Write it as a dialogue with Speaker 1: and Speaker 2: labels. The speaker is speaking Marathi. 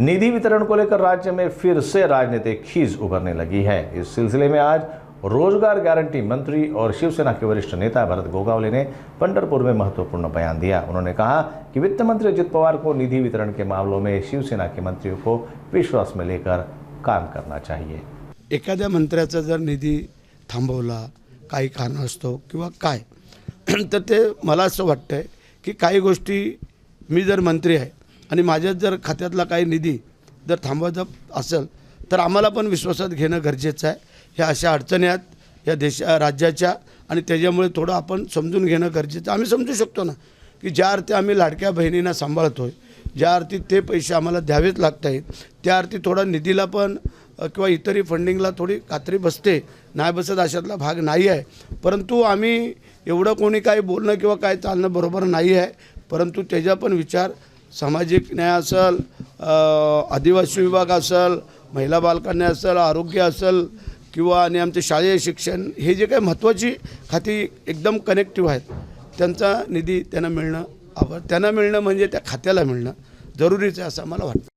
Speaker 1: निधि वितरण को लेकर राज्य में फिर से राजनीतिक खींच उभरने लगी है। इस सिलसिले में आज रोजगार गारंटी मंत्री और शिवसेना के वरिष्ठ नेता भरत गोगावले ने पंढरपुर में महत्वपूर्ण बयान दिया। उन्होंने कहा कि वित्त मंत्री अजित पवार को निधि वितरण के मामलों में शिवसेना के मंत्रियों को विश्वास में लेकर काम करना चाहिए।
Speaker 2: एखाद्या मंत्र्याचा जर निधी थांबवला काही कारणास्तव किंवा काय तर ते मला असं वाटतंय की काही गोष्टी मी जर मंत्री आहे आणि माझ्या जर खात्यातला काही निधी जर थांबवायचा असेल तर आम्हाला पण विश्वासात घेणं गरजेचं आहे। ह्या अशा अडचणी आहेत या राज्याच्या आणि त्याच्यामुळे थोडं आपण समजून घेणं गरजेचं। आम्ही समजू शकतो ना की ज्या अर्थी आम्ही लाडक्या बहिणींना सांभाळतोय, ज्या अर्थी ते पैसे आम्हाला द्यावेच लागत आहेत, त्या अर्थी थोडा निधीला पण किंवा इतरही फंडिंगला थोडी कात्री बसते, नाही बसत अशातला भाग नाही आहे। परंतु आम्ही एवढं कोणी काही बोलणं किंवा काय चालणं बरोबर नाही आहे, परंतु त्याचा पण विचार सामाजिक न्याय असेल, आदिवासी विभाग असेल, महिला बालकल्याण असेल, आरोग्य असेल किंवा आणि आमचे शालेय शिक्षण हे जे काही महत्त्वाची खाती एकदम कनेक्टिव्ह आहेत त्यांचा निधी त्यांना मिळणं म्हणजे त्या खात्याला मिळणं जरुरीचं आहे असं मला वाटतं।